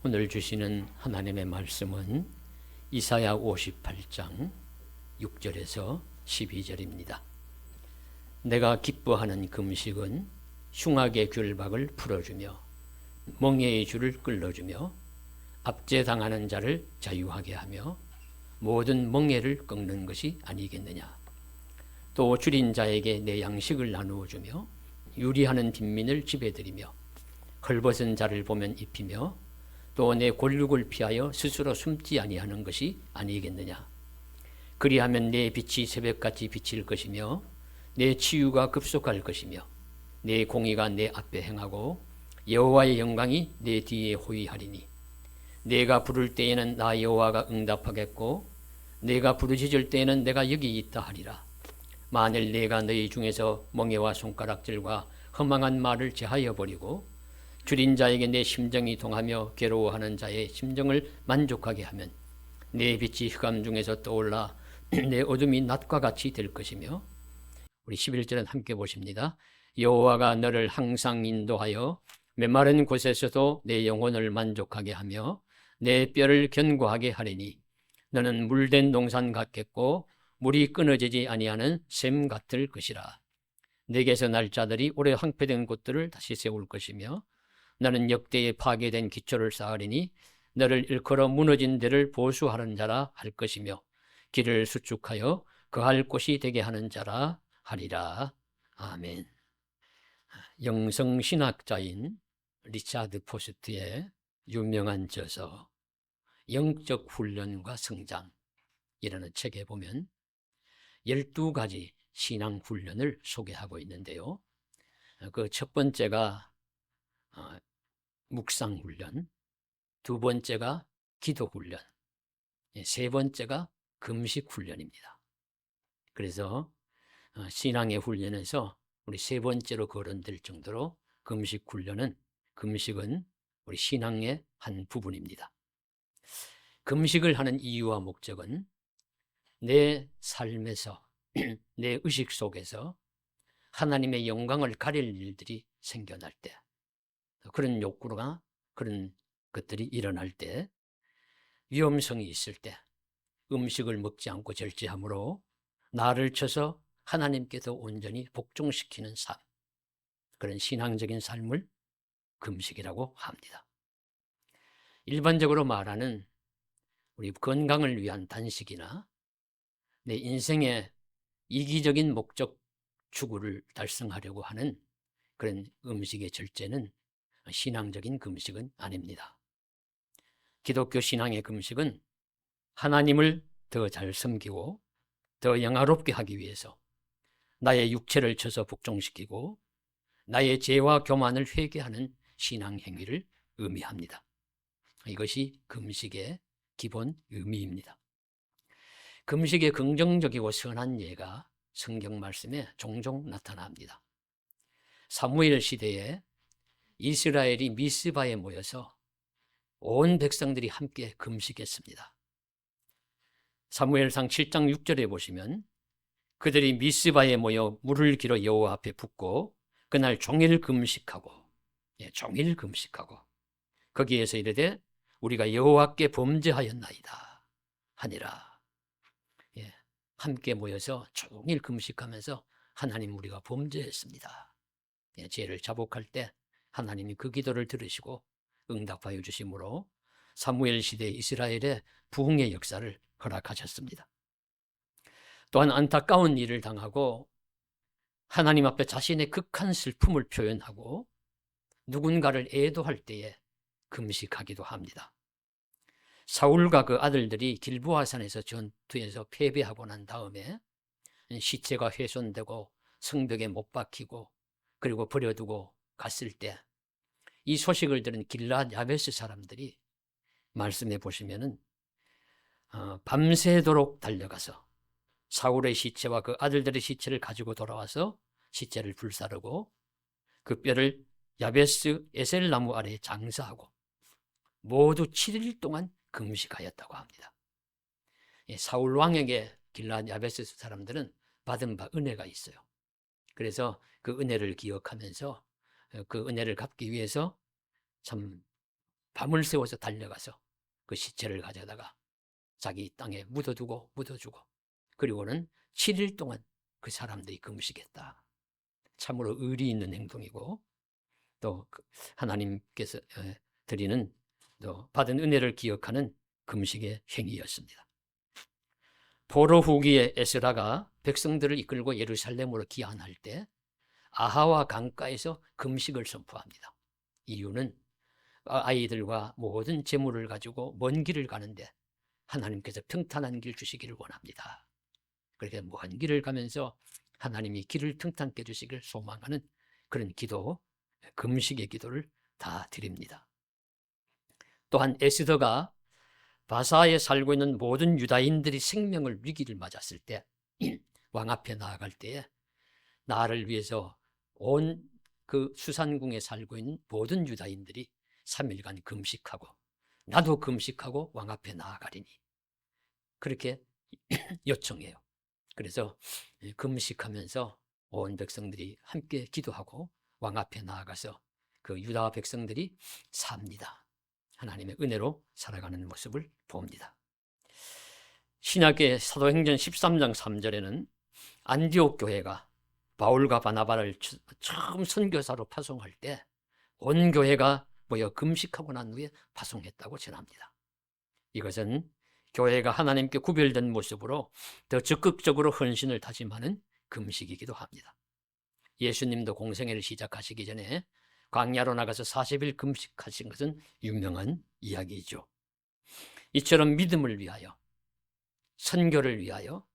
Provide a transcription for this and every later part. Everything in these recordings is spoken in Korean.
오늘 주시는 하나님의 말씀은 이사야 58장 6절에서 12절입니다. 내가 기뻐하는 금식은 흉악의 귤박을 풀어주며 멍에의 줄을 끌어주며 압제당하는 자를 자유하게 하며 모든 멍에를 꺾는 것이 아니겠느냐. 또 줄인 자에게 내 양식을 나누어 주며 유리하는 빈민을 지배드리며 헐벗은 자를 보면 입히며 또 내 골육을 피하여 스스로 숨지 아니하는 것이 아니겠느냐. 그리하면 내 빛이 새벽같이 비칠 것이며 내 치유가 급속할 것이며 내 공의가 내 앞에 행하고 여호와의 영광이 내 뒤에 호위하리니 내가 부를 때에는 나 여호와가 응답하겠고 내가 부르짖을 때에는 내가 여기 있다 하리라. 만일 내가 너희 중에서 멍에와 손가락질과 허망한 말을 제하여 버리고 줄인 자에게 내 심정이 동하며 괴로워하는 자의 심정을 만족하게 하면 내 빛이 흑암 중에서 떠올라 내 어둠이 낮과 같이 될 것이며. 우리 11절은 함께 보십니다. 여호와가 너를 항상 인도하여 메마른 곳에서도 내 영혼을 만족하게 하며 내 뼈를 견고하게 하리니 너는 물된 동산 같겠고 물이 끊어지지 아니하는 샘 같을 것이라. 내게서 날 자들이 오래 황폐된 곳들을 다시 세울 것이며 너는 역대에 파괴된 기초를 쌓으리니 너를 일컬어 무너진 데를 보수하는 자라 할 것이며 길을 수축하여 거할 곳이 되게 하는 자라 하리라. 아멘. 영성신학자인 리차드 포스트의 유명한 저서 영적 훈련과 성장이라는 책에 보면 12가지 신앙 훈련을 소개하고 있는데요. 그 첫 번째가 묵상 훈련, 두 번째가 기도 훈련, 세 번째가 금식 훈련입니다. 그래서 신앙의 훈련에서 우리 세 번째로 거론될 정도로 금식은 우리 신앙의 한 부분입니다. 금식을 하는 이유와 목적은 내 삶에서 내 의식 속에서 하나님의 영광을 가릴 일들이 생겨날 때, 그런 욕구나 그런 것들이 일어날 때, 위험성이 있을 때 음식을 먹지 않고 절제함으로 나를 쳐서 하나님께서 온전히 복종시키는 삶, 그런 신앙적인 삶을 금식이라고 합니다. 일반적으로 말하는 우리 건강을 위한 단식이나 내 인생의 이기적인 목적 추구를 달성하려고 하는 그런 음식의 절제는 신앙적인 금식은 아닙니다. 기독교 신앙의 금식은 하나님을 더 잘 섬기고 더 영화롭게 하기 위해서 나의 육체를 쳐서 복종시키고 나의 죄와 교만을 회개하는 신앙 행위를 의미합니다. 이것이 금식의 기본 의미입니다. 금식의 긍정적이고 선한 예가 성경 말씀에 종종 나타납니다. 사무엘 시대에 이스라엘이 미스바에 모여서 온 백성들이 함께 금식했습니다. 사무엘상 7장 6절에 보시면 그들이 미스바에 모여 물을 길어 여호와 앞에 붓고 그날 종일 금식하고 거기에서 이르되 우리가 여호와께 범죄하였나이다 하니라. 함께 모여서 종일 금식하면서 하나님, 우리가 범죄했습니다. 죄를 자복할 때 하나님이 그 기도를 들으시고 응답하여 주심으로 사무엘 시대 이스라엘의 부흥의 역사를 허락하셨습니다. 또한 안타까운 일을 당하고 하나님 앞에 자신의 극한 슬픔을 표현하고 누군가를 애도할 때에 금식하기도 합니다. 사울과 그 아들들이 길보아산에서 전투에서 패배하고 난 다음에 시체가 훼손되고 성벽에 못 박히고 그리고 버려두고 갔을 때 이 소식을 들은 길앗 야베스 사람들이 말씀해 보시면은 밤새도록 달려가서 사울의 시체와 그 아들들의 시체를 가지고 돌아와서 시체를 불사르고 그 뼈를 야베스 에셀나무 아래에 장사하고 모두 7일 동안 금식하였다고 합니다. 사울 왕에게 길앗 야베스 사람들은 받은 바 은혜가 있어요. 그래서 그 은혜를 기억하면서 그 은혜를 갚기 위해서 참 밤을 새워서 달려가서 그 시체를 가져다가 자기 땅에 묻어주고 그리고는 7일 동안 그 사람들이 금식했다. 참으로 의리 있는 행동이고 또 하나님께서 드리는 또 받은 은혜를 기억하는 금식의 행위였습니다. 포로 후기에 에스라가 백성들을 이끌고 예루살렘으로 귀환할 때 아하와 강가에서 금식을 선포합니다. 이유는 아이들과 모든 재물을 가지고 먼 길을 가는데 하나님께서 평탄한 길 주시기를 원합니다. 그렇게 먼 길을 가면서 하나님이 길을 평탄케 해주시기를 소망하는 그런 기도, 금식의 기도를 다 드립니다. 또한 에스더가 바사에 살고 있는 모든 유다인들이 생명을 위기를 맞았을 때 왕 앞에 나아갈 때에 나를 위해서 온 그 수산궁에 살고 있는 모든 유다인들이 3일간 금식하고 나도 금식하고 왕 앞에 나아가리니 그렇게 요청해요. 그래서 금식하면서 온 백성들이 함께 기도하고 왕 앞에 나아가서 그 유다 백성들이 삽니다. 하나님의 은혜로 살아가는 모습을 봅니다. 신약의 사도행전 13장 3절에는 안디옥 교회가 바울과 바나바를 처음 선교사로 파송할 때 온 교회가 모여 금식하고 난 후에 파송했다고 전합니다. 이것은 교회가 하나님께 구별된 모습으로 더 적극적으로 헌신을 다짐하는 금식이기도 합니다. 예수님도 공생애를 시작하시기 전에 광야로 나가서 40일 금식하신 것은 유명한 이야기죠. 이처럼 믿음을 위하여, 선교를 위하여,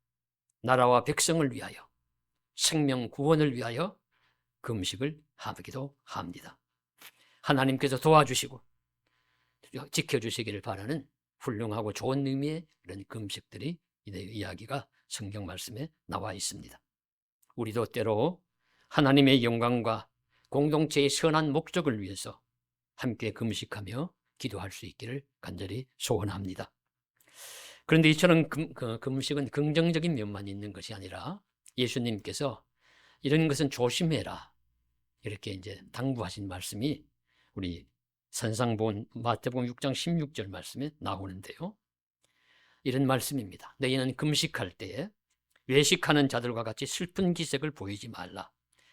나라와 백성을 위하여, 생명 구원을 위하여 금식을 하기도 합니다. 하나님께서 도와주시고 지켜주시기를 바라는 훌륭하고 좋은 의미의 이런 금식들이 이야기가 성경 말씀에 나와 있습니다. 우리도 때로 하나님의 영광과 공동체의 선한 목적을 위해서 함께 금식하며 기도할 수 있기를 간절히 소원합니다. 그런데 이처럼 금식은 긍정적인 면만 있는 것이 아니라 예수님께서 이런 것은 조심해라 이렇게 이제 당부하신 말씀이 우리 산상본 마태복음 6장 16절 말씀에 나오는데요. 이런 말씀입니다. 너희는 금식할 때에 외식하는 자들과 같이 슬픈 기색을 보이지 말라.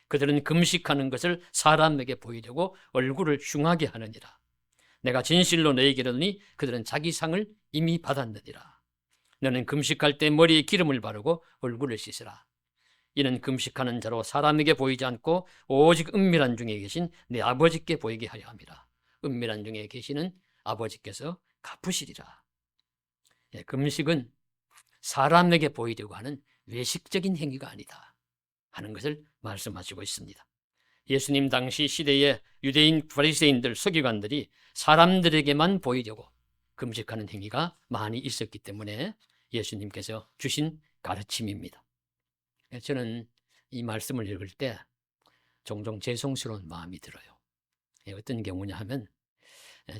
그들은 금식하는 것을 사람에게 보이려고 얼굴을 흉하게 하느니라. 내가 진실로 너희에게 이르노니 그들은 자기 상을 이미 받았느니라. 너는 금식할 때 머리에 기름을 바르고 얼굴을 씻으라. 이는 금식하는 자로 사람에게 보이지 않고 오직 은밀한 중에 계신 내 아버지께 보이게 하려 함이라. 은밀한 중에 계시는 아버지께서 갚으시리라. 금식은 사람에게 보이려고 하는 외식적인 행위가 아니다 하는 것을 말씀하시고 있습니다. 예수님 당시 시대의 유대인 바리새인들 서기관들이 사람들에게만 보이려고 금식하는 행위가 많이 있었기 때문에 예수님께서 주신 가르침입니다. 저는 이 말씀을 읽을 때 종종 죄송스러운 마음이 들어요. 어떤 경우냐 하면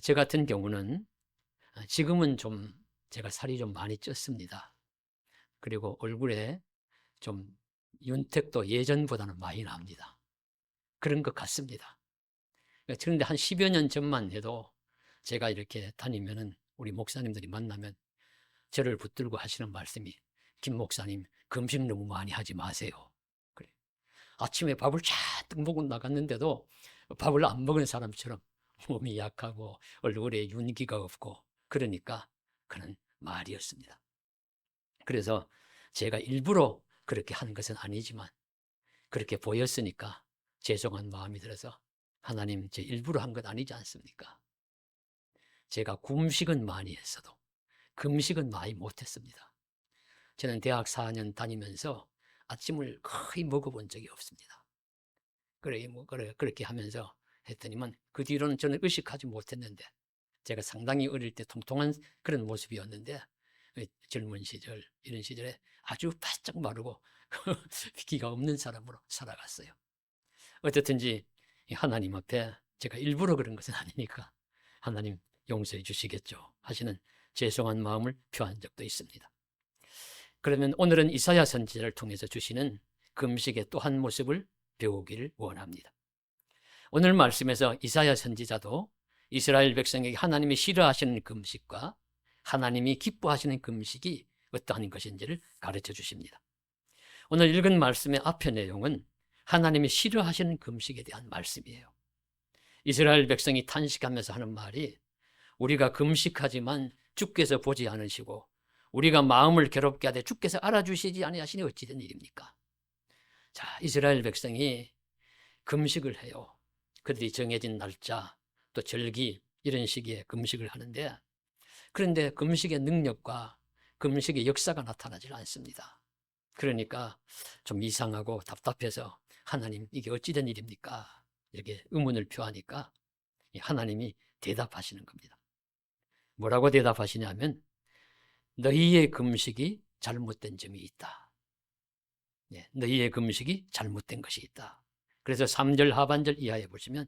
저 같은 경우는 지금은 좀 제가 살이 좀 많이 쪘습니다. 그리고 얼굴에 좀 윤택도 예전보다는 많이 납니다. 그런 것 같습니다. 그런데 한 10여 년 전만 해도 제가 이렇게 다니면은 우리 목사님들이 만나면 저를 붙들고 하시는 말씀이 김 목사님 금식 너무 많이 하지 마세요. 그래. 아침에 밥을 잔뜩 먹고 나갔는데도 밥을 안 먹은 사람처럼 몸이 약하고 얼굴에 윤기가 없고 그러니까 그런 말이었습니다. 그래서 제가 일부러 그렇게 한 것은 아니지만 그렇게 보였으니까 죄송한 마음이 들어서 하나님 제 일부러 한 것 아니지 않습니까? 제가 금식은 많이 했어도 금식은 많이 못했습니다. 저는 대학 4년 다니면서 아침을 거의 먹어본 적이 없습니다. 그렇게 하면서 했더니만 그 뒤로는 저는 의식하지 못했는데 제가 상당히 어릴 때 통통한 그런 모습이었는데 젊은 시절 이런 시절에 아주 바짝 마르고 기가 없는 사람으로 살아갔어요. 어떻든지 하나님 앞에 제가 일부러 그런 것은 아니니까 하나님 용서해 주시겠죠 하시는 죄송한 마음을 표한 적도 있습니다. 그러면 오늘은 이사야 선지자를 통해서 주시는 금식의 또 한 모습을 배우기를 원합니다. 오늘 말씀에서 이사야 선지자도 이스라엘 백성에게 하나님이 싫어하시는 금식과 하나님이 기뻐하시는 금식이 어떠한 것인지를 가르쳐 주십니다. 오늘 읽은 말씀의 앞의 내용은 하나님이 싫어하시는 금식에 대한 말씀이에요. 이스라엘 백성이 탄식하면서 하는 말이 우리가 금식하지만 주께서 보지 않으시고 우리가 마음을 괴롭게 하되 주께서 알아주시지 아니하시니 어찌 된 일입니까? 자, 이스라엘 백성이 금식을 해요. 그들이 정해진 날짜 또 절기 이런 시기에 금식을 하는데 그런데 금식의 능력과 금식의 역사가 나타나질 않습니다. 그러니까 좀 이상하고 답답해서 하나님 이게 어찌 된 일입니까? 이렇게 의문을 표하니까 하나님이 대답하시는 겁니다. 뭐라고 대답하시냐면 너희의 금식이 잘못된 점이 있다. 너희의 금식이 잘못된 것이 있다. 그래서 3절 하반절 이하에 보시면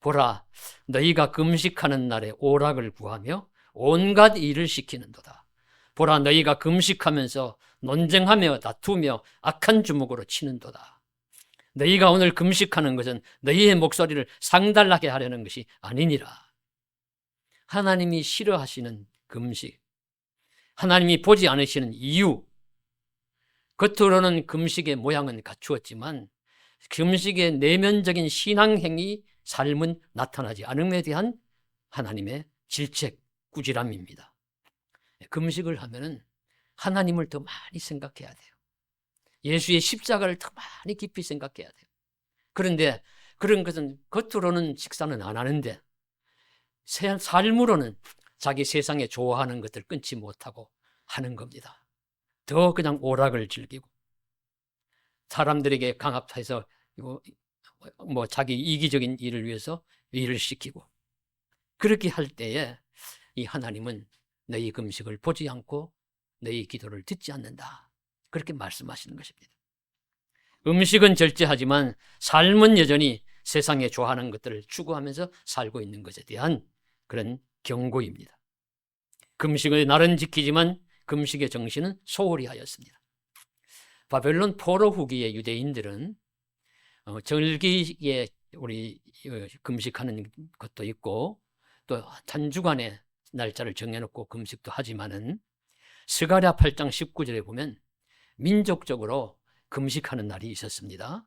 보라 너희가 금식하는 날에 오락을 구하며 온갖 일을 시키는도다. 보라 너희가 금식하면서 논쟁하며 다투며 악한 주먹으로 치는도다. 너희가 오늘 금식하는 것은 너희의 목소리를 상달하게 하려는 것이 아니니라. 하나님이 싫어하시는 금식, 하나님이 보지 않으시는 이유, 겉으로는 금식의 모양은 갖추었지만 금식의 내면적인 신앙행위, 삶은 나타나지 않음에 대한 하나님의 질책, 꾸지람입니다. 금식을 하면은 하나님을 더 많이 생각해야 돼요. 예수의 십자가를 더 많이 깊이 생각해야 돼요. 그런데 그런 것은 겉으로는 식사는 안 하는데 삶으로는 자기 세상에 좋아하는 것들 끊지 못하고 하는 겁니다. 더 그냥 오락을 즐기고 사람들에게 강압해서 자기 이기적인 일을 위해서 일을 시키고 그렇게 할 때에 이 하나님은 너희 금식을 보지 않고 너희 기도를 듣지 않는다. 그렇게 말씀하시는 것입니다. 음식은 절제하지만 삶은 여전히 세상에 좋아하는 것들을 추구하면서 살고 있는 것에 대한 그런 경고입니다. 금식의 날은 지키지만 금식의 정신은 소홀히 하였습니다. 바벨론 포로 후기의 유대인들은 절기에 우리 금식하는 것도 있고 또 단주간에 날짜를 정해놓고 금식도 하지만은 스가랴 8장 19절에 보면 민족적으로 금식하는 날이 있었습니다.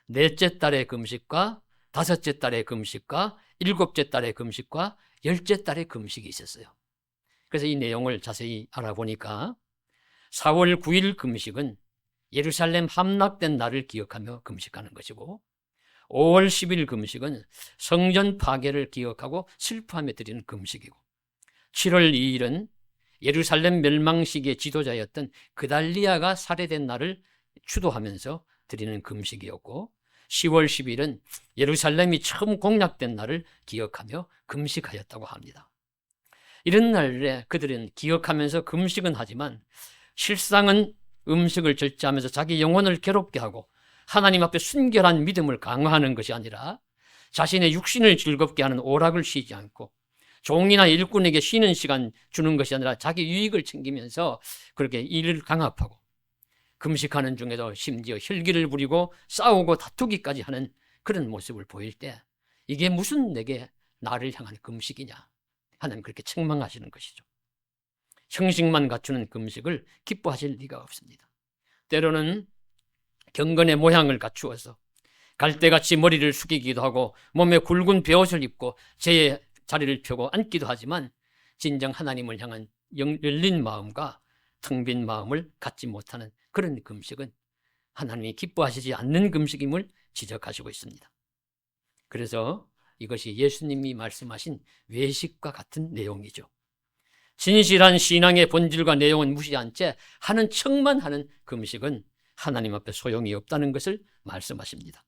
넷째 달의 금식과 다섯째 달의 금식과 일곱째 달의 금식과 열째 달의 금식이 있었어요. 그래서 이 내용을 자세히 알아보니까 4월 9일 금식은 예루살렘 함락된 날을 기억하며 금식하는 것이고 5월 10일 금식은 성전 파괴를 기억하고 슬퍼하며 드리는 금식이고 7월 2일은 예루살렘 멸망 시기의 지도자였던 그달리아가 살해된 날을 추도하면서 드리는 금식이었고 10월 10일은 예루살렘이 처음 공략된 날을 기억하며 금식하였다고 합니다. 이런 날에 그들은 기억하면서 금식은 하지만 실상은 음식을 절제하면서 자기 영혼을 괴롭게 하고 하나님 앞에 순결한 믿음을 강화하는 것이 아니라 자신의 육신을 즐겁게 하는 오락을 쉬지 않고 종이나 일꾼에게 쉬는 시간 주는 것이 아니라 자기 유익을 챙기면서 그렇게 일을 강압하고 금식하는 중에도 심지어 혈기를 부리고 싸우고 다투기까지 하는 그런 모습을 보일 때 이게 무슨 내게 나를 향한 금식이냐 하나님 그렇게 책망하시는 것이죠. 형식만 갖추는 금식을 기뻐하실 리가 없습니다. 때로는 경건의 모양을 갖추어서 갈대같이 머리를 숙이기도 하고 몸에 굵은 베옷을 입고 제의 자리를 펴고 앉기도 하지만 진정 하나님을 향한 열린 마음과 텅 빈 마음을 갖지 못하는 그런 금식은 하나님이 기뻐하시지 않는 금식임을 지적하시고 있습니다. 그래서 이것이 예수님이 말씀하신 외식과 같은 내용이죠. 진실한 신앙의 본질과 내용은 무시한 채 하는 척만 하는 금식은 하나님 앞에 소용이 없다는 것을 말씀하십니다.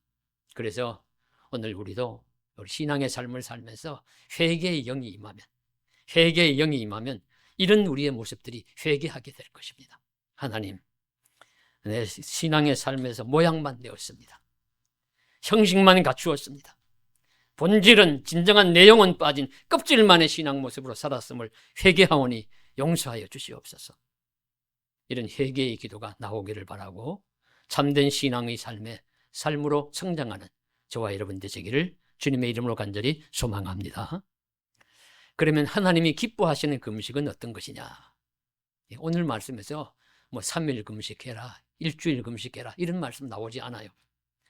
그래서 오늘 우리도 우리 신앙의 삶을 살면서 회개의 영이 임하면 이런 우리의 모습들이 회개하게 될 것입니다. 하나님, 내 신앙의 삶에서 모양만 내었습니다. 형식만 갖추었습니다. 본질은 진정한 내용은 빠진 껍질만의 신앙 모습으로 살았음을 회개하오니 용서하여 주시옵소서. 이런 회개의 기도가 나오기를 바라고 참된 신앙의 삶으로 성장하는 저와 여러분 되시기를 주님의 이름으로 간절히 소망합니다. 그러면 하나님이 기뻐하시는 금식은 어떤 것이냐? 오늘 말씀에서 뭐 3일 금식해라, 일주일 금식해라 이런 말씀 나오지 않아요.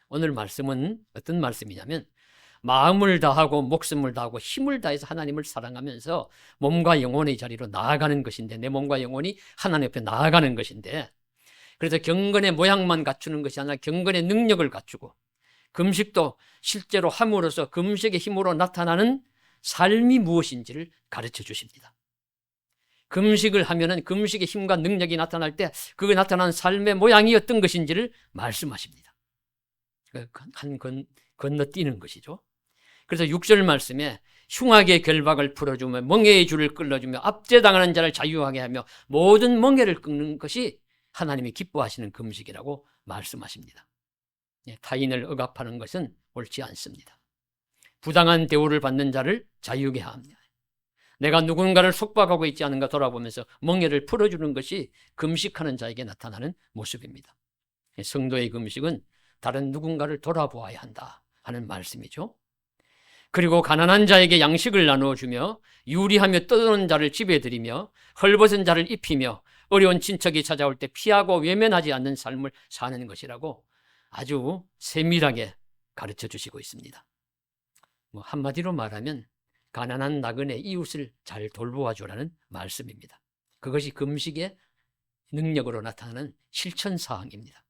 오늘 말씀은 어떤 말씀이냐면 마음을 다하고 목숨을 다하고 힘을 다해서 하나님을 사랑하면서 몸과 영혼의 자리로 나아가는 것인데, 내 몸과 영혼이 하나님 옆에 나아가는 것인데, 그래서 경건의 모양만 갖추는 것이 아니라 경건의 능력을 갖추고 금식도 실제로 함으로써 금식의 힘으로 나타나는 삶이 무엇인지를 가르쳐 주십니다. 금식을 하면은 금식의 힘과 능력이 나타날 때 그 나타난 삶의 모양이 어떤 것인지를 말씀하십니다. 건너뛰는 것이죠. 그래서 6절 말씀에 흉악의 결박을 풀어주며 멍에의 줄을 끌어주며 압제당하는 자를 자유하게 하며 모든 멍에를 끊는 것이 하나님이 기뻐하시는 금식이라고 말씀하십니다. 타인을 억압하는 것은 옳지 않습니다. 부당한 대우를 받는 자를 자유하게 합니다. 내가 누군가를 속박하고 있지 않은가 돌아보면서 멍에를 풀어주는 것이 금식하는 자에게 나타나는 모습입니다. 성도의 금식은 다른 누군가를 돌아보아야 한다 하는 말씀이죠. 그리고 가난한 자에게 양식을 나누어주며 유리하며 떠도는 자를 집에 들이며 헐벗은 자를 입히며 어려운 친척이 찾아올 때 피하고 외면하지 않는 삶을 사는 것이라고 아주 세밀하게 가르쳐 주시고 있습니다. 한마디로 말하면 가난한 나그네 이웃을 잘 돌보아 주라는 말씀입니다. 그것이 금식의 능력으로 나타나는 실천사항입니다.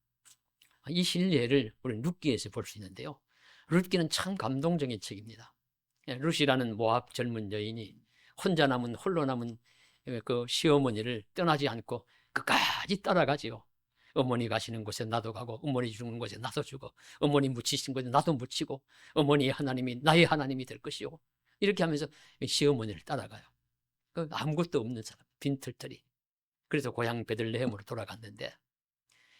이 실례를 우리 룻기에서 볼 수 있는데요. 룻기는 참 감동적인 책입니다. 룻이라는 모압 젊은 여인이 혼자 남은 홀로 남은 그 시어머니를 떠나지 않고 끝까지 따라가지요. 어머니 가시는 곳에 나도 가고, 어머니 죽는 곳에 나도 죽어, 어머니 묻히신 곳에 나도 묻히고, 어머니의 하나님이 나의 하나님이 될 것이요. 이렇게 하면서 시어머니를 따라가요. 아무것도 없는 사람, 빈털터리. 그래서 고향 베들레헴으로 돌아갔는데,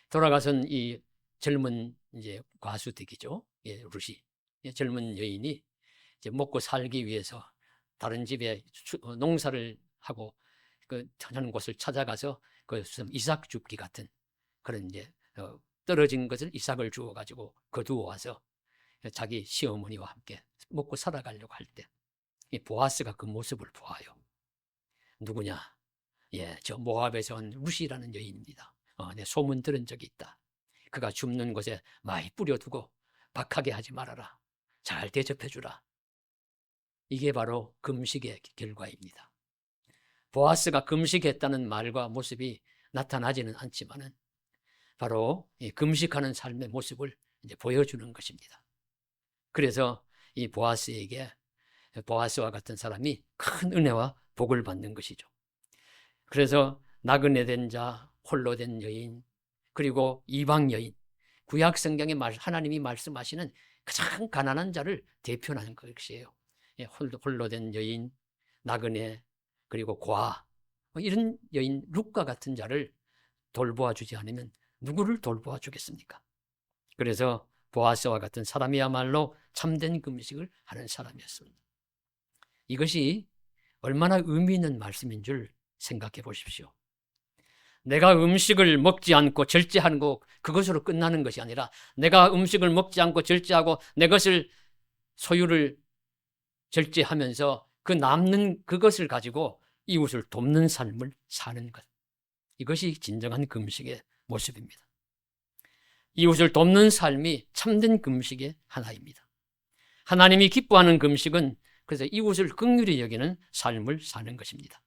돌아가선 이 젊은 이제 과수댁이죠. 룻이. 젊은 여인이 이제 먹고 살기 위해서 다른 집에 농사를 하고 그 하는 곳을 찾아가서 그 이삭 줍기 같은 그런 이제 떨어진 것을 이삭을 주어 가지고 거두어 와서 자기 시어머니와 함께 먹고 살아가려고 할 때 이 보아스가 그 모습을 보아요. 누구냐? 저 모압에서 온 룻이라는 여인입니다. 내 소문 들은 적이 있다. 그가 줍는 곳에 많이 뿌려두고 박하게 하지 말아라. 잘 대접해 주라. 이게 바로 금식의 결과입니다. 보아스가 금식했다는 말과 모습이 나타나지는 않지만은 바로 이 금식하는 삶의 모습을 이제 보여주는 것입니다. 그래서 이 보아스에게 보아스와 같은 사람이 큰 은혜와 복을 받는 것이죠. 그래서 나그네 된 자, 홀로 된 여인, 그리고 이방 여인, 구약 성경에 하나님이 말씀하시는 가장 가난한 자를 대표하는 것이에요. 홀로 된 여인, 나그네, 그리고 고아, 이런 여인 룻과 같은 자를 돌보아 주지 않으면 누구를 돌보아 주겠습니까? 그래서 보아스와 같은 사람이야말로 참된 금식을 하는 사람이었습니다. 이것이 얼마나 의미 있는 말씀인 줄 생각해 보십시오. 내가 음식을 먹지 않고 절제하는 것, 그것으로 끝나는 것이 아니라 내가 음식을 먹지 않고 절제하고 내 것을 소유를 절제하면서 그 남는 그것을 가지고 이웃을 돕는 삶을 사는 것. 이것이 진정한 금식의 모습입니다. 이웃을 돕는 삶이 참된 금식의 하나입니다. 하나님이 기뻐하는 금식은 그래서 이웃을 긍휼히 여기는 삶을 사는 것입니다.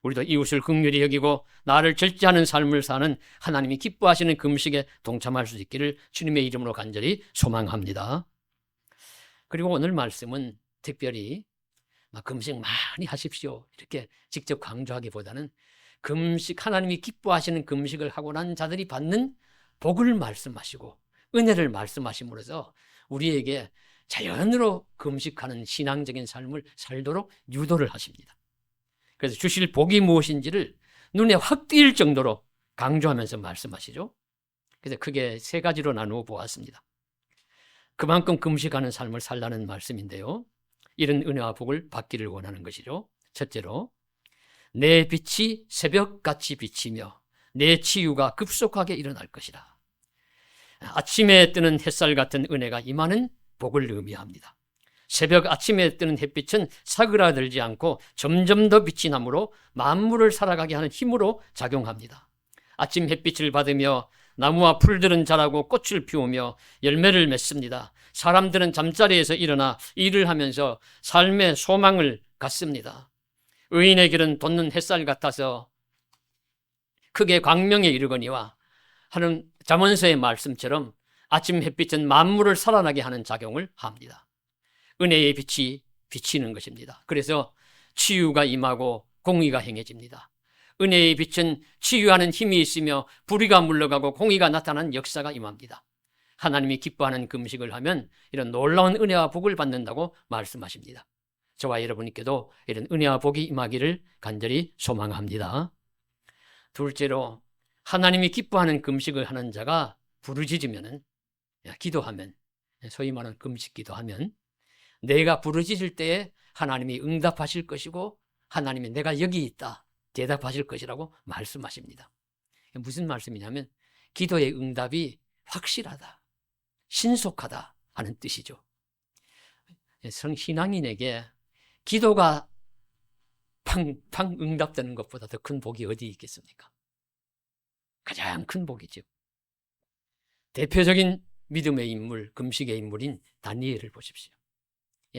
우리도 이웃을 긍휼히 여기고 나를 절제하는 삶을 사는 하나님이 기뻐하시는 금식에 동참할 수 있기를 주님의 이름으로 간절히 소망합니다. 그리고 오늘 말씀은 특별히 금식 많이 하십시오 이렇게 직접 강조하기보다는 금식, 하나님이 기뻐하시는 금식을 하고 난 자들이 받는 복을 말씀하시고 은혜를 말씀하심으로써 우리에게 자연으로 금식하는 신앙적인 삶을 살도록 유도를 하십니다. 그래서 주실 복이 무엇인지를 눈에 확 띌 정도로 강조하면서 말씀하시죠. 그래서 크게 세 가지로 나누어 보았습니다. 그만큼 금식하는 삶을 살라는 말씀인데요. 이런 은혜와 복을 받기를 원하는 것이죠. 첫째로, 내 빛이 새벽같이 비치며 내 치유가 급속하게 일어날 것이라. 아침에 뜨는 햇살 같은 은혜가 임하는 복을 의미합니다. 새벽 아침에 뜨는 햇빛은 사그라들지 않고 점점 더 빛이 나므로 만물을 살아가게 하는 힘으로 작용합니다. 아침 햇빛을 받으며 나무와 풀들은 자라고 꽃을 피우며 열매를 맺습니다. 사람들은 잠자리에서 일어나 일을 하면서 삶의 소망을 갖습니다. 의인의 길은 돋는 햇살 같아서 크게 광명에 이르거니와 하는 잠언서의 말씀처럼 아침 햇빛은 만물을 살아나게 하는 작용을 합니다. 은혜의 빛이 비치는 것입니다. 그래서 치유가 임하고 공의가 행해집니다. 은혜의 빛은 치유하는 힘이 있으며 불의가 물러가고 공의가 나타나는 역사가 임합니다. 하나님이 기뻐하는 금식을 하면 이런 놀라운 은혜와 복을 받는다고 말씀하십니다. 저와 여러분께도 이런 은혜와 복이 임하기를 간절히 소망합니다. 둘째로, 하나님이 기뻐하는 금식을 하는 자가 부르짖으면, 기도하면, 소위 말하는 금식 기도하면 내가 부르짖을 때에 하나님이 응답하실 것이고 하나님이 내가 여기 있다 대답하실 것이라고 말씀하십니다. 무슨 말씀이냐면 기도의 응답이 확실하다, 신속하다 하는 뜻이죠. 신앙인에게 기도가 팡팡 응답되는 것보다 더 큰 복이 어디 있겠습니까? 가장 큰 복이죠. 대표적인 믿음의 인물, 금식의 인물인 다니엘을 보십시오.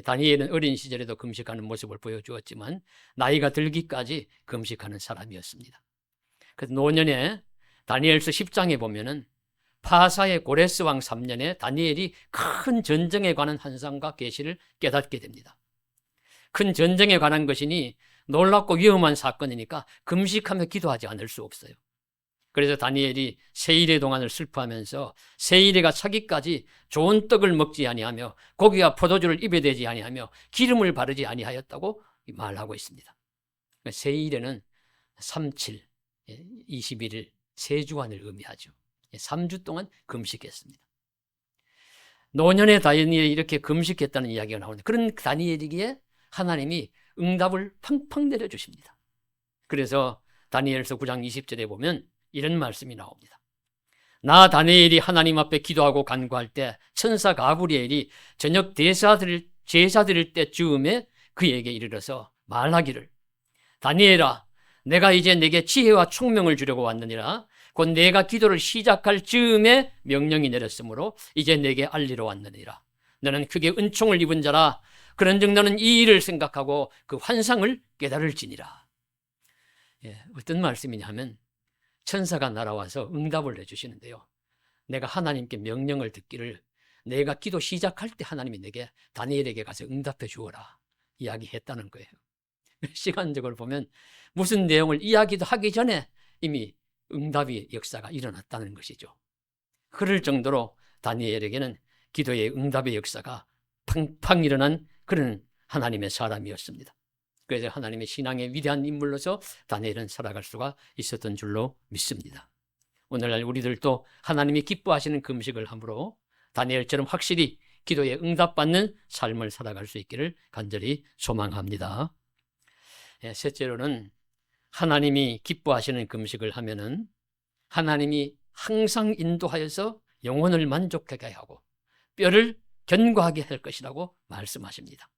다니엘은 어린 시절에도 금식하는 모습을 보여주었지만 나이가 들기까지 금식하는 사람이었습니다. 그래서 노년에 다니엘서 10장에 보면은 파사의 고레스 왕 3년에 다니엘이 큰 전쟁에 관한 환상과 계시를 깨닫게 됩니다. 큰 전쟁에 관한 것이니 놀랍고 위험한 사건이니까 금식하며 기도하지 않을 수 없어요. 그래서 다니엘이 세일의 동안을 슬퍼하면서 세일에가 차기까지 좋은 떡을 먹지 아니하며 고기와 포도주를 입에 대지 아니하며 기름을 바르지 아니하였다고 말하고 있습니다. 세일에는 37, 21일, 3주간을 의미하죠. 3주 동안 금식했습니다. 노년의 다니엘이 이렇게 금식했다는 이야기가 나오는데 그런 다니엘이기에 하나님이 응답을 팡팡 내려주십니다. 그래서 다니엘서 9장 20절에 보면 이런 말씀이 나옵니다. 나 다니엘이 하나님 앞에 기도하고 간구할 때 천사 가브리엘이 저녁 제사 드릴 때쯤에 그에게 이르러서 말하기를 다니엘아 내가 이제 내게 지혜와 총명을 주려고 왔느니라 곧 내가 기도를 시작할 즈음에 명령이 내렸으므로 이제 내게 알리러 왔느니라. 너는 크게 은총을 입은 자라 그런즉 너는 이 일을 생각하고 그 환상을 깨달을지니라. 어떤 말씀이냐 하면 천사가 날아와서 응답을 해주시는데요. 내가 하나님께 명령을 듣기를 내가 기도 시작할 때 하나님이 내게 다니엘에게 가서 응답해 주어라 이야기했다는 거예요. 시간적으로 보면 무슨 내용을 이야기도 하기 전에 이미 응답의 역사가 일어났다는 것이죠. 그럴 정도로 다니엘에게는 기도의 응답의 역사가 팡팡 일어난 그런 하나님의 사람이었습니다. 그래서 하나님의 신앙의 위대한 인물로서 다니엘은 살아갈 수가 있었던 줄로 믿습니다. 오늘날 우리들도 하나님이 기뻐하시는 금식을 함으로 다니엘처럼 확실히 기도에 응답받는 삶을 살아갈 수 있기를 간절히 소망합니다. 셋째로는 하나님이 기뻐하시는 금식을 하면은 하나님이 항상 인도하여서 영혼을 만족하게 하고 뼈를 견고하게 할 것이라고 말씀하십니다.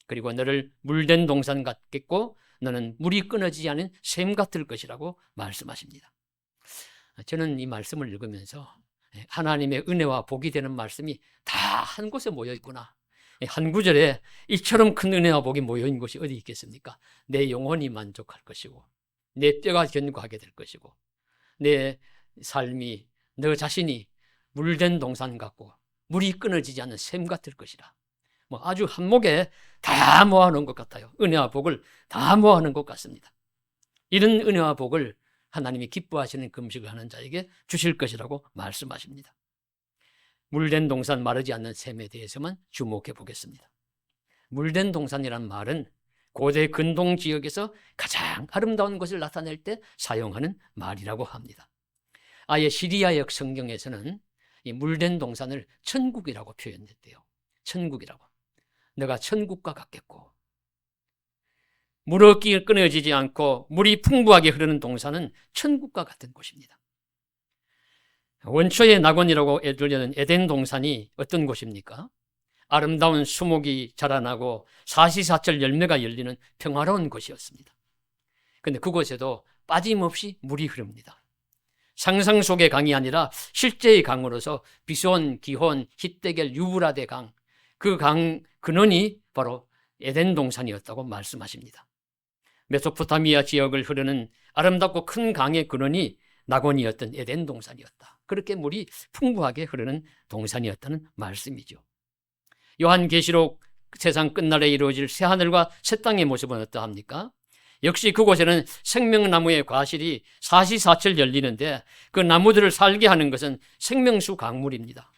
그리고 너를 물된 동산 같겠고 너는 물이 끊어지지 않은 샘 같을 것이라고 말씀하십니다. 저는 이 말씀을 읽으면서 하나님의 은혜와 복이 되는 말씀이 다 한 곳에 모여 있구나. 한 구절에 이처럼 큰 은혜와 복이 모여 있는 곳이 어디 있겠습니까? 내 영혼이 만족할 것이고 내 뼈가 견고하게 될 것이고 내 삶이 너 자신이 물된 동산 같고 물이 끊어지지 않는 샘 같을 것이라. 아주 한목에 다 모아놓은 것 같아요. 은혜와 복을 다 모아놓은 것 같습니다. 이런 은혜와 복을 하나님이 기뻐하시는 금식을 하는 자에게 주실 것이라고 말씀하십니다. 물된 동산 마르지 않는 샘에 대해서만 주목해 보겠습니다. 물된 동산이란 말은 고대 근동 지역에서 가장 아름다운 것을 나타낼 때 사용하는 말이라고 합니다. 아예 시리아역 성경에서는 이 물된 동산을 천국이라고 표현했대요. 천국이라고. 너가 천국과 같겠고 물어끼 끊어지지 않고 물이 풍부하게 흐르는 동산은 천국과 같은 곳입니다. 원초의 낙원이라고 불리는 에덴 동산이 어떤 곳입니까? 아름다운 수목이 자라나고 사시사철 열매가 열리는 평화로운 곳이었습니다. 그런데 그곳에도 빠짐없이 물이 흐릅니다. 상상 속의 강이 아니라 실제의 강으로서 비손, 기혼, hit데겔, 유브라데 강, 그 강 근원이 바로 에덴 동산이었다고 말씀하십니다. 메소포타미아 지역을 흐르는 아름답고 큰 강의 근원이 낙원이었던 에덴 동산이었다. 그렇게 물이 풍부하게 흐르는 동산이었다는 말씀이죠. 요한계시록 세상 끝날에 이루어질 새하늘과 새 땅의 모습은 어떠합니까? 역시 그곳에는 생명나무의 과실이 사시사철 열리는데 그 나무들을 살게 하는 것은 생명수 강물입니다.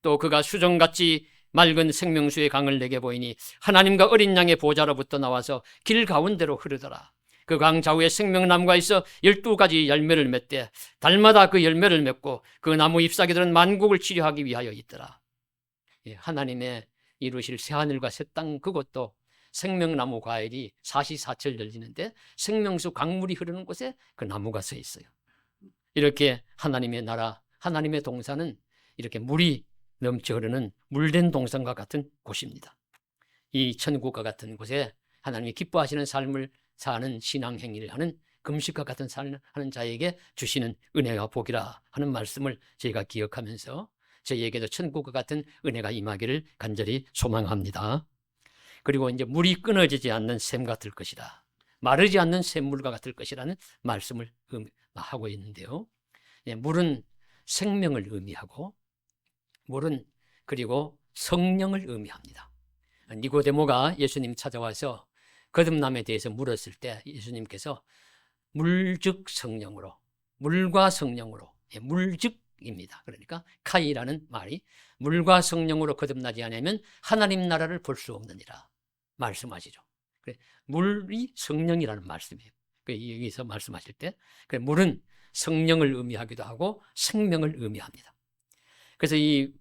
또 그가 수정같이 맑은 생명수의 강을 내게 보이니 하나님과 어린 양의 보좌로부터 나와서 길 가운데로 흐르더라. 그 강 좌우에 생명나무가 있어 12가지 열매를 맺되 달마다 그 열매를 맺고 그 나무 잎사귀들은 만국을 치료하기 위하여 있더라. 하나님의 이루실 새하늘과 새 땅, 그것도 생명나무 과일이 사시사철 열리는데 생명수 강물이 흐르는 곳에 그 나무가 서 있어요. 이렇게 하나님의 나라, 하나님의 동산은 이렇게 물이 넘쳐 흐르는 물된 동산과 같은 곳입니다. 이 천국과 같은 곳에 하나님이 기뻐하시는 삶을 사는 신앙 행위를 하는 금식과 같은 삶을 하는 자에게 주시는 은혜와 복이라 하는 말씀을 저희가 기억하면서 저희에게도 천국과 같은 은혜가 임하기를 간절히 소망합니다. 그리고 이제 물이 끊어지지 않는 샘 같을 것이라, 마르지 않는 샘물과 같을 것이라는 말씀을 하고 있는데요. 물은 생명을 의미하고 물은 그리고 성령을 의미합니다. 니고데모가 예수님 찾아와서 거듭남에 대해서 물었을 때 예수님께서 물즉 성령으로, 물과 성령으로, 물즉입니다. 그러니까 카이라는 말이 물과 성령으로 거듭나지 않으면 하나님 나라를 볼 수 없느니라 말씀하시죠. 물이 성령이라는 말씀이에요. 여기서 말씀하실 때 물은 성령을 의미하기도 하고 생명을 의미합니다. 그래서 이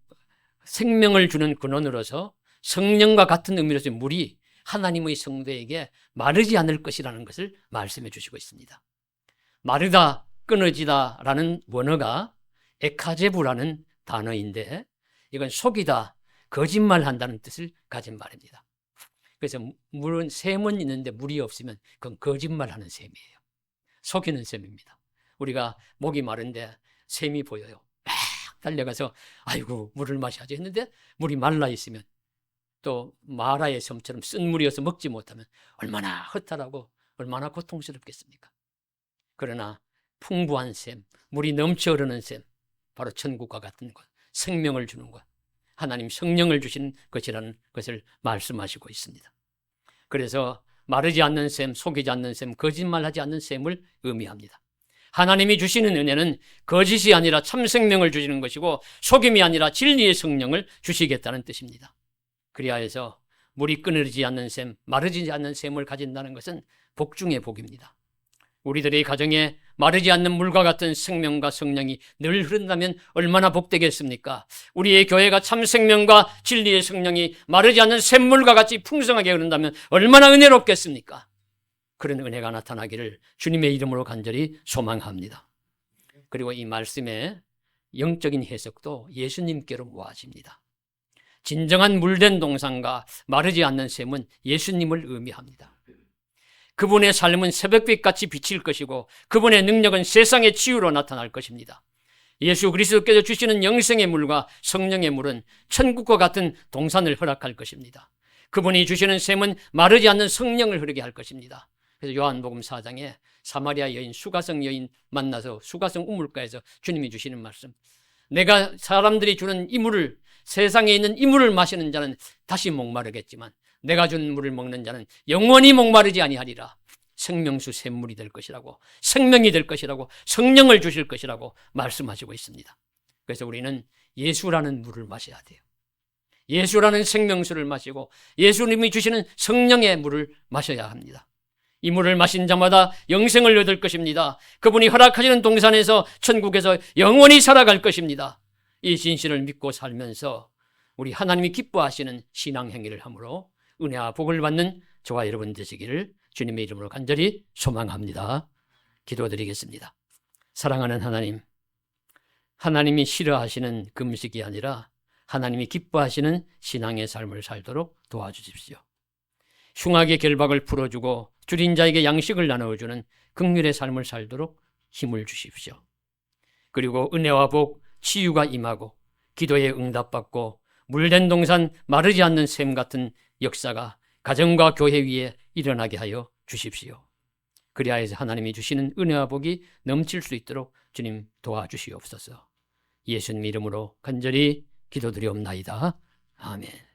생명을 주는 근원으로서 성령과 같은 의미로서 물이 하나님의 성도에게 마르지 않을 것이라는 것을 말씀해 주시고 있습니다. 마르다, 끊어지다 라는 원어가 에카제부라는 단어인데 이건 속이다, 거짓말한다는 뜻을 가진 말입니다. 그래서 물은 샘은 있는데 물이 없으면 그건 거짓말하는 샘이에요. 속이는 샘입니다. 우리가 목이 마른데 샘이 보여요. 막 달려가서 아이고 물을 마셔야지 했는데 물이 말라 있으면 또 마라의 섬처럼 쓴 물이어서 먹지 못하면 얼마나 허탈하고 얼마나 고통스럽겠습니까? 그러나 풍부한 샘, 물이 넘쳐 흐르는 샘, 바로 천국과 같은 곳, 생명을 주는 곳, 하나님 성령을 주시는 것이라는 것을 말씀하시고 있습니다. 그래서 마르지 않는 샘, 속이지 않는 샘, 거짓말하지 않는 샘을 의미합니다. 하나님이 주시는 은혜는 거짓이 아니라 참 생명을 주시는 것이고 속임이 아니라 진리의 성령을 주시겠다는 뜻입니다. 그리하여서 물이 끊어지지 않는 샘, 마르지 않는 샘을 가진다는 것은 복 중의 복입니다. 우리들의 가정에 마르지 않는 물과 같은 생명과 성령이 늘 흐른다면 얼마나 복되겠습니까? 우리의 교회가 참 생명과 진리의 성령이 마르지 않는 샘물과 같이 풍성하게 흐른다면 얼마나 은혜롭겠습니까? 그런 은혜가 나타나기를 주님의 이름으로 간절히 소망합니다. 그리고 이 말씀의 영적인 해석도 예수님께로 모아집니다. 진정한 물된 동산과 마르지 않는 샘은 예수님을 의미합니다. 그분의 삶은 새벽빛같이 비칠 것이고 그분의 능력은 세상의 치유로 나타날 것입니다. 예수 그리스도께서 주시는 영생의 물과 성령의 물은 천국과 같은 동산을 허락할 것입니다. 그분이 주시는 샘은 마르지 않는 성령을 흐르게 할 것입니다. 그래서 요한복음 4장에 사마리아 여인, 수가성 여인 만나서 수가성 우물가에서 주님이 주시는 말씀, 내가 사람들이 주는 이 물을, 세상에 있는 이 물을 마시는 자는 다시 목마르겠지만 내가 준 물을 먹는 자는 영원히 목마르지 아니하리라. 생명수 샘물이 될 것이라고, 생명이 될 것이라고, 성령을 주실 것이라고 말씀하시고 있습니다. 그래서 우리는 예수라는 물을 마셔야 돼요. 예수라는 생명수를 마시고 예수님이 주시는 성령의 물을 마셔야 합니다. 이 물을 마신 자마다 영생을 얻을 것입니다. 그분이 허락하시는 동산에서 천국에서 영원히 살아갈 것입니다. 이 진실을 믿고 살면서 우리 하나님이 기뻐하시는 신앙 행위를 함으로 은혜와 복을 받는 저와 여러분 되시기를 주님의 이름으로 간절히 소망합니다. 기도드리겠습니다. 사랑하는 하나님, 하나님이 싫어하시는 금식이 아니라 하나님이 기뻐하시는 신앙의 삶을 살도록 도와주십시오. 흉악의 결박을 풀어주고 줄인 자에게 양식을 나누어주는 긍휼의 삶을 살도록 힘을 주십시오. 그리고 은혜와 복, 치유가 임하고 기도에 응답받고 물된 동산 마르지 않는 샘 같은 역사가 가정과 교회 위에 일어나게 하여 주십시오. 그리하여서 하나님이 주시는 은혜와 복이 넘칠 수 있도록 주님 도와주시옵소서. 예수님 이름으로 간절히 기도드리옵나이다. 아멘.